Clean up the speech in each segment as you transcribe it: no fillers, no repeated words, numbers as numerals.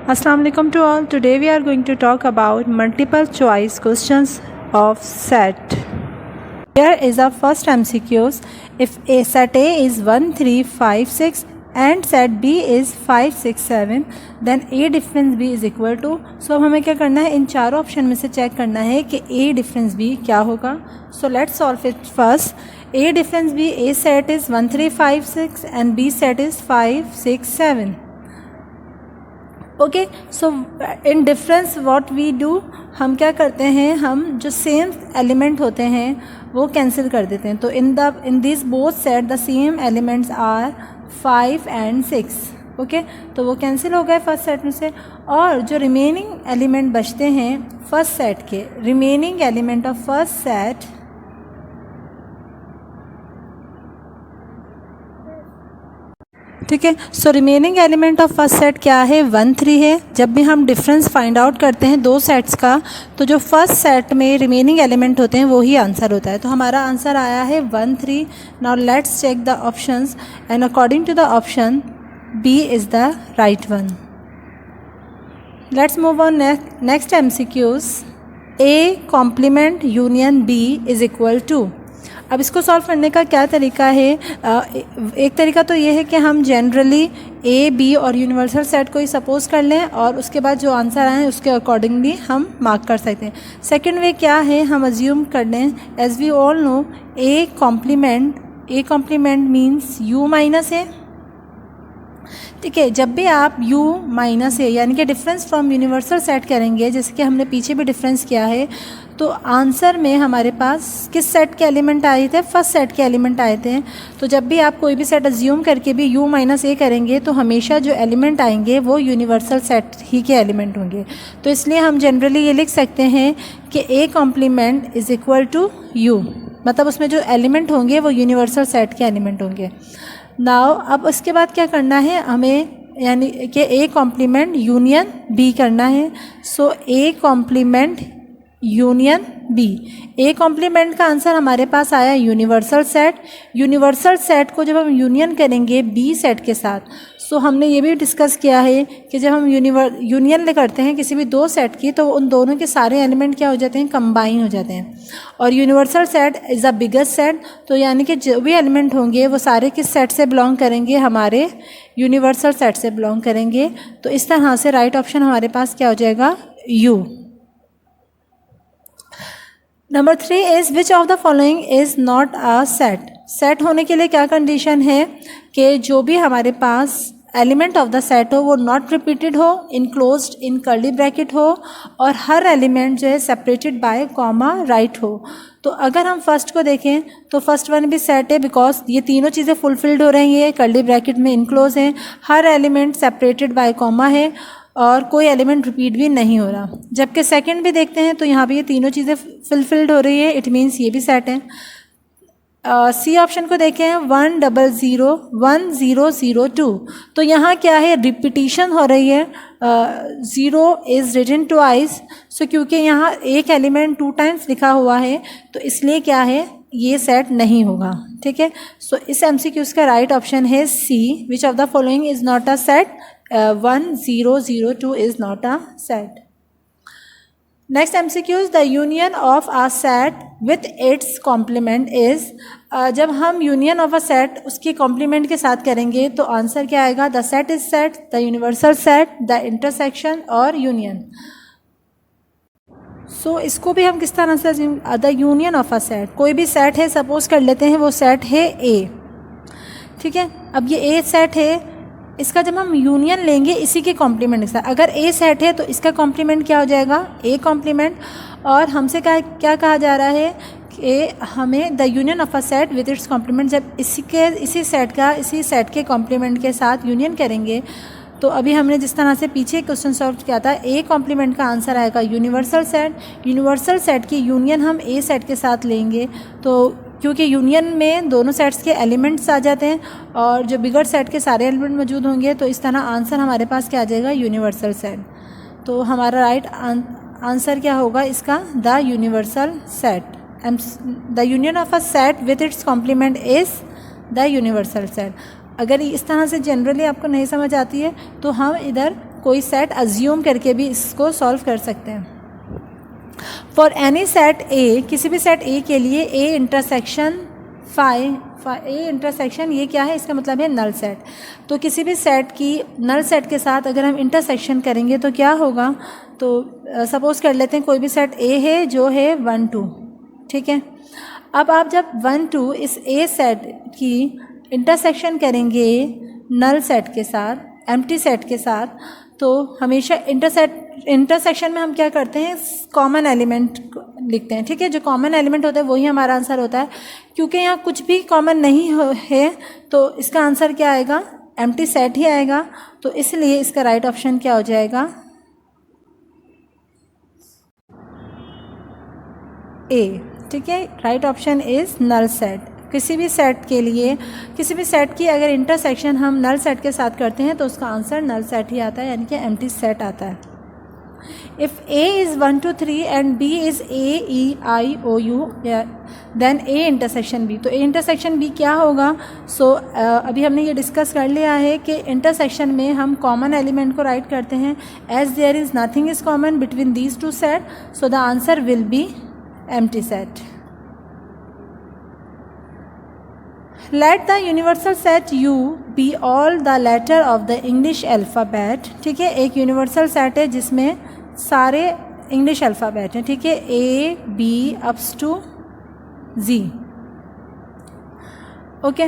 Assalamu alaikum to all. Today we are going to talk about multiple choice questions of set. Here is our first MCQs. If a set A is 1, 3, 5, 6 and set B is 5, 6, 7 then A difference B is equal to. So अब हमें क्या करना है, इन चारों option में से check करना है कि A difference B क्या होगा. So let's solve it first. A difference B, A set is 1, 3, 5, 6 and B set is 5, 6, 7. Okay, so in difference what we do, हम क्या करते हैं, हम जो सेम एलिमेंट होते हैं वो कैंसिल कर देते हैं. तो in this both set the same elements are 5 and 6. Okay, तो वो कैंसिल हो गए फर्स्ट सेट में से. और जो रिमेनिंग एलिमेंट बचते हैं फर्स्ट सेट के, remaining element of first set ठीक है. So remaining element of first set क्या है, 1, 3 है. जब भी हम डिफरेंस फाइंड आउट करते हैं दो सेट्स का, तो जो फर्स्ट सेट में रिमेनिंग एलिमेंट होते हैं वो ही आंसर होता है. तो हमारा आंसर आया है 1, 3. Now let's check the options and according to the option B is the right one. Let's move on next MCQs. A complement union B is equal to. अब इसको सॉल्व करने का क्या तरीका है, एक तरीका तो ये है कि हम जनरली ए बी और यूनिवर्सल सेट को ही सपोज कर लें और उसके बाद जो आंसर आए उसके अकॉर्डिंगली हम मार्क कर सकते हैं. सेकंड वे क्या है, हम अज्यूम कर लें as we all know a complement means U minus A. ठीक है, जब भी आप u माइनस ए यानी कि डिफरेंस फ्रॉम यूनिवर्सल सेट करेंगे, जैसे कि हमने पीछे भी डिफरेंस किया है, तो आंसर में हमारे पास किस सेट के एलिमेंट आए थे, फर्स्ट सेट के एलिमेंट आए थे. तो जब भी आप कोई भी सेट अज्यूम करके भी u माइनस ए करेंगे तो हमेशा जो एलिमेंट आएंगे वो यूनिवर्सल सेट ही के एलिमेंट होंगे. तो इसलिए हम जनरली ये लिख सकते हैं कि A complement is equal to U, मतलब उसमें जो एलिमेंट होंगे वो यूनिवर्सल सेट के एलिमेंट होंगे. नाउ अब उसके बाद क्या करना है हमें, यानी कि ए कॉम्प्लीमेंट यूनियन बी करना है. So A complement union B. A complement का आंसर हमारे पास आया यूनिवर्सल सेट. यूनिवर्सल सेट को जब हम यूनियन करेंगे बी सेट के साथ, सो हमने ये भी डिस्कस किया है कि जब हम यूनियन करते हैं किसी भी दो सेट की, तो उन दोनों के सारे एलिमेंट क्या हो जाते हैं, कंबाइन हो जाते हैं. और universal set is the biggest set. तो यानी कि जो भी एलिमेंट होंगे वो सारे किस सेट से बिलोंग करेंगे, हमारे यूनिवर्सल सेट से बिलोंग करेंगे. तो इस तरह से राइट ऑप्शन हमारे पास क्या हो जाएगा, you. Number 3 is which of the following is not a set. Set होने के लिए क्या कंडीशन है कि जो भी हमारे पास एलिमेंट ऑफ द सेट हो वो नॉट रिपीटेड हो, इनक्लोज्ड इन कर्ली ब्रैकेट हो और हर एलिमेंट जो है सेपरेटेड बाय कॉमा राइट हो. तो अगर हम फर्स्ट को देखें तो फर्स्ट वन भी सेट है, बिकॉज ये तीनों चीज़ें फुलफिल्ड हो रही हैं, कर्ली ब्रैकेट में इनक्लोज हैं, हर एलिमेंट सेपरेटेड बाय कॉमा है और कोई एलिमेंट रिपीट भी नहीं हो रहा. जबकि सेकंड भी देखते हैं तो यहाँ पे ये तीनों चीज़ें फुलफिल्ड हो रही है, इट मीन्स ये भी सेट है. सी ऑप्शन को देखें 1 0 0 1 0 0 2. तो यहाँ क्या है, रिपीटिशन हो रही है, 0 इज़ रिटन ट्वाइस. सो क्योंकि यहाँ एक एलिमेंट 2 टाइम्स लिखा हुआ है तो इसलिए क्या है, ये सेट नहीं होगा. ठीक है, सो इस MCQ का राइट ऑप्शन है C, which of the following is not a set. 1 0 0 2 is not a set. Next MCQ, the union of a set with its complement is. जब हम यूनियन ऑफ अ सेट उसके complement के साथ करेंगे तो answer क्या आएगा, the set is set, the universal set, the intersection और यूनियन. सो इसको भी हम किस तरह से, the union of a set, कोई भी सेट है, सपोज कर लेते हैं वो सेट है ए. ठीक है, अब ये ए सेट है, इसका जब हम यूनियन लेंगे इसी के कॉम्प्लीमेंट के साथ, अगर ए सेट है तो इसका कॉम्प्लीमेंट क्या हो जाएगा, ए कॉम्प्लीमेंट. और हमसे क्या कहा जा रहा है कि हमें the union of a set with its complement, जब इसी सेट के कॉम्प्लीमेंट के साथ यूनियन करेंगे. तो अभी हमने जिस तरह से पीछे क्वेश्चन सॉल्व किया था, ए कॉम्प्लीमेंट का आंसर आएगा यूनिवर्सल सेट. यूनिवर्सल सेट की यूनियन हम ए सेट के साथ लेंगे, तो क्योंकि यूनियन में दोनों सेट्स के एलिमेंट्स आ जाते हैं और जो बिगर सेट के सारे एलिमेंट मौजूद होंगे, तो इस तरह आंसर हमारे पास क्या आ जाएगा, यूनिवर्सल सेट. तो हमारा राइट आंसर क्या होगा इसका, the universal set. The union of a set with its complement is the universal set. अगर इस तरह से जनरली आपको नहीं समझ आती है तो हम इधर कोई सेट अज्यूम करके भी इसको सॉल्व कर सकते हैं। फॉर एनी सेट ए, किसी भी सेट ए के लिए ए इंटरसेक्शन ए इंटरसेक्शन ये क्या है, इसका मतलब है नल सेट। तो किसी भी सेट की नल सेट के साथ अगर हम इंटरसेक्शन करेंगे तो क्या होगा, तो सपोज़ कर लेते हैं कोई भी सेट ए है जो है 1 2, ठीक है। अब आप जब 1 2 इस ए सेट की इंटरसेक्शन करेंगे नल सेट के साथ, एम्प्टी सेट के साथ, तो हमेशा इंटरसेक्शन में हम क्या करते हैं, कॉमन एलिमेंट लिखते हैं, ठीक है। जो कॉमन एलिमेंट होता है वही हमारा आंसर होता है। क्योंकि यहाँ कुछ भी कॉमन नहीं है तो इसका आंसर क्या आएगा, एम्प्टी सेट ही आएगा। तो इसलिए इसका राइट ऑप्शन क्या हो जाएगा, ए, ठीक है। Right option is null set. किसी भी सेट के लिए, किसी भी सेट की अगर इंटरसेक्शन हम नल सेट के साथ करते हैं तो उसका आंसर नल सेट ही आता है, यानी कि एम्प्टी सेट आता है। If A is 1 2 3 and B is A E I O U, then A intersection B, तो A इंटरसेक्शन B क्या होगा। अभी हमने ये डिस्कस कर लिया है कि इंटरसेक्शन में हम कॉमन एलिमेंट को राइट करते हैं as there is nothing is common between these two set, so the answer will be empty set. Let the universal set U be all the letter of the English alphabet, ठीक है। एक universal set है जिसमें सारे English alphabet हैं, ठीक है, A B up to Z, okay.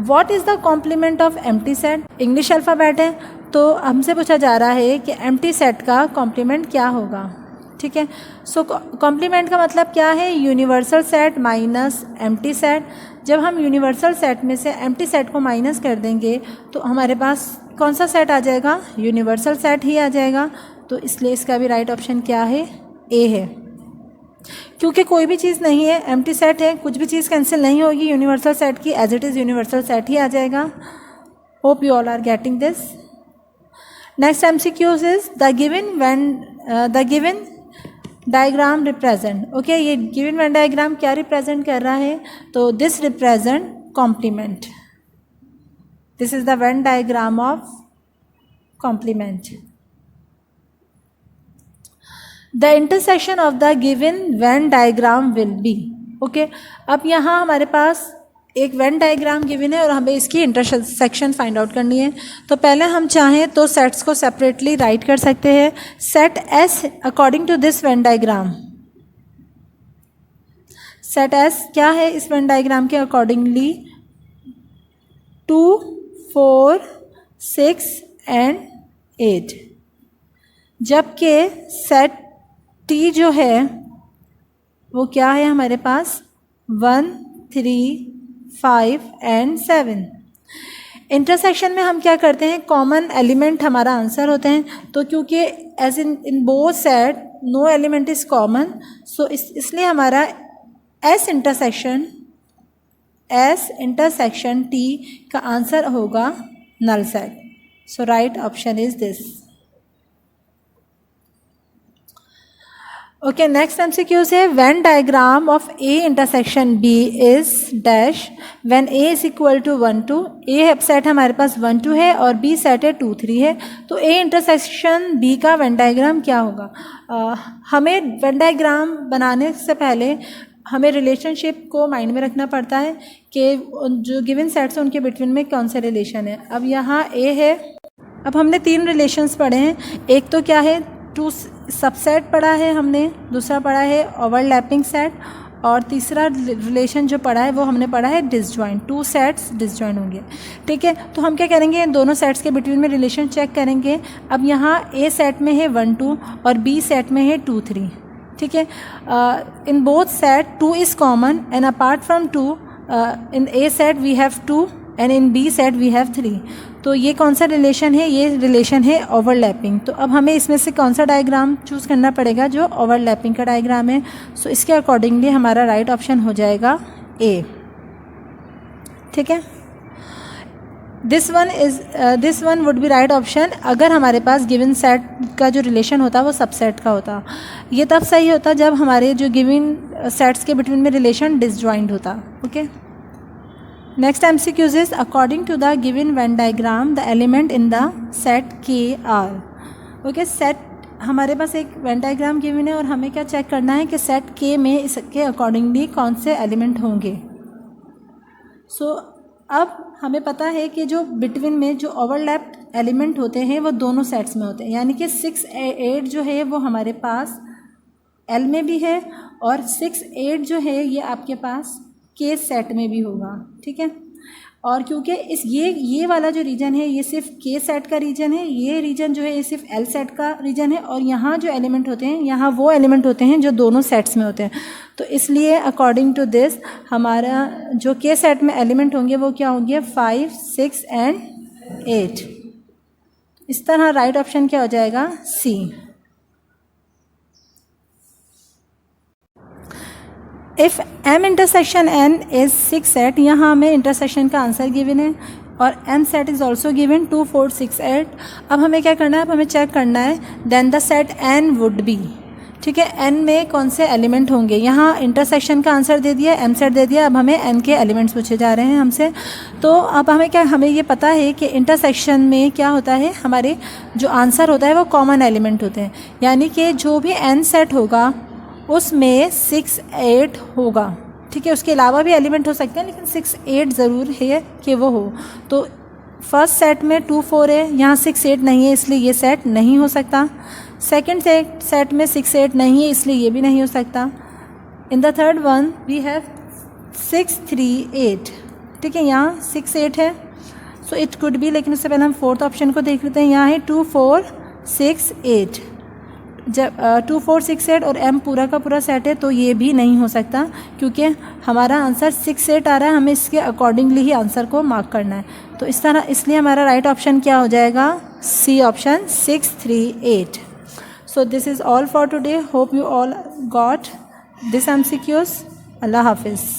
What is the complement of empty set, English alphabet है तो हमसे पूछा जा रहा है कि एम्प्टी सेट का कॉम्प्लीमेंट क्या होगा, ठीक है। सो कॉम्प्लीमेंट का मतलब क्या है, universal set minus empty set. जब हम यूनिवर्सल सेट में से एम्प्टी सेट को माइनस कर देंगे तो हमारे पास कौन सा सेट आ जाएगा, यूनिवर्सल सेट ही आ जाएगा। तो इसलिए इसका भी राइट ऑप्शन क्या है, ए है। क्योंकि कोई भी चीज़ नहीं है, एम्प्टी सेट है, कुछ भी चीज़ कैंसिल नहीं होगी यूनिवर्सल सेट की, as it is universal set ही आ जाएगा। Hope you all are getting this. Next MCQs is the given diagram represent, okay. ये गिवन वेन डायग्राम क्या रिप्रेजेंट कर रहा है, तो this represent complement, this is the venn diagram of complement. The intersection of the given when diagram will be, okay. अब यहाँ हमारे पास एक वेन डायग्राम गिवन है और हमें इसकी इंटरसेक्शन फाइंड आउट करनी है। तो पहले हम चाहें तो सेट्स को सेपरेटली राइट कर सकते हैं। Set S according to this Venn diagram, set S क्या है इस वेन डायग्राम के अकॉर्डिंगली, 2 4 6 एंड 8, जबकि सेट टी जो है वो क्या है हमारे पास, 1 3 5 एंड 7। इंटरसेक्शन में हम क्या करते हैं, कॉमन एलिमेंट हमारा आंसर होते हैं। तो क्योंकि as in both set no element is common, so इसलिए हमारा एस इंटरसेक्शन टी का आंसर होगा null set. So right option is this, okay. Next MCQ है venn diagram of A intersection B is dash when A is equal to 1 2, A set हमारे पास 1 2 है और B set है 2 3 है। तो A इंटरसेक्शन B का वेन डायग्राम क्या होगा, हमें वेन डायग्राम बनाने से पहले हमें रिलेशनशिप को माइंड में रखना पड़ता है कि जो गिवन सेट्स हैं उनके बिटवीन में कौन से रिलेशन है। अब यहाँ A है, अब हमने 3 रिलेशंस पढ़े हैं। एक तो क्या है, 2 सबसेट पढ़ा है हमने, दूसरा पढ़ा है ओवरलैपिंग सेट, और तीसरा रिलेशन जो पढ़ा है वो हमने पढ़ा है डिसजॉइंट। 2 सेट्स डिसजॉइंट होंगे, ठीक है। तो हम क्या करेंगे, इन दोनों सेट्स के बिटवीन में रिलेशन चेक करेंगे। अब यहाँ A सेट में है 1 2 और B सेट में है 2 3, ठीक है। In both set 2 is common and apart from 2 in A set we have 2 and in B set we have 3। तो ये कौन सा रिलेशन है, ये रिलेशन है ओवरलैपिंग। तो अब हमें इसमें से कौन सा डायग्राम चूज़ करना पड़ेगा, जो ओवरलैपिंग का डायग्राम है। सो इसके अकॉर्डिंगली हमारा राइट ऑप्शन हो जाएगा A, ठीक है। This one would be right option अगर हमारे पास गिवन सेट का जो रिलेशन होता वो सबसेट का होता। ये तब सही होता जब हमारे जो गिवन सेट्स के बिटवीन में रिलेशन डिसजॉइंट होता, okay. Next MCQs is according to the given when diagram the element in the set K are. Okay, set हमारे पास एक वेन डायग्राम गिवन है और हमें क्या चेक करना है कि सेट के में इसके अकॉर्डिंगली कौन से एलिमेंट होंगे। सो अब हमें पता है कि जो बिटवीन में जो ओवरलैप्ड एलिमेंट होते हैं वो दोनों सेट्स में होते हैं, यानी कि 6 8 जो है वो हमारे पास L में भी है और 6 8 जो है ये आपके पास के सेट में भी होगा। ठीक है, और क्योंकि इस ये वाला जो रीजन है ये सिर्फ के सेट का रीजन है, ये रीजन जो है ये सिर्फ एल सेट का रीजन है, और यहाँ जो एलिमेंट होते हैं यहाँ वो एलिमेंट होते हैं जो दोनों सेट्स में होते हैं। तो इसलिए अकॉर्डिंग टू दिस हमारा जो के सेट में एलिमेंट होंगे वो क्या होंगे 5 6 एंड 8। इस तरह राइट ऑप्शन क्या हो जाएगा C. If M intersection N is 6 set, यहाँ हमें इंटरसेक्शन का आंसर गिवन है और M set is also given 2 4 6 8। अब हमें क्या करना है, अब हमें चेक करना है then the set N would be. ठीक है, N में कौन से एलिमेंट होंगे। यहाँ इंटरसेक्शन का आंसर दे दिया, M सेट दे दिया, अब हमें N के एलिमेंट्स पूछे जा रहे हैं हमसे। तो अब हमें ये पता है कि इंटरसेक्शन में क्या होता है, हमारे जो आंसर होता है वो कॉमन एलिमेंट होते हैं, यानी कि जो भी N सेट होगा उसमें 6 8 होगा। ठीक है, उसके अलावा भी एलिमेंट हो सकते हैं लेकिन 6 8 ज़रूर है कि वो हो। तो फर्स्ट सेट में 2 4 है, यहाँ 6 8 नहीं है इसलिए ये सेट नहीं हो सकता। सेकंड सेट में 6 8 नहीं है इसलिए ये भी नहीं हो सकता। In the third one we have 6 3 8। ठीक है, यहाँ 6 8 है, सो इट कुड बी, लेकिन उससे पहले हम फोर्थ ऑप्शन को देख लेते हैं। यहाँ है 2 4 6 8। जब 2 4 6 8 और M पूरा का पूरा सेट है तो ये भी नहीं हो सकता, क्योंकि हमारा आंसर 6 8 आ रहा है, हमें इसके अकॉर्डिंगली ही आंसर को मार्क करना है। तो इस तरह इसलिए हमारा राइट ऑप्शन क्या हो जाएगा C option 6 3 8। So this is all for today. Hope you all got this MCQs। अल्लाह हाफिज़।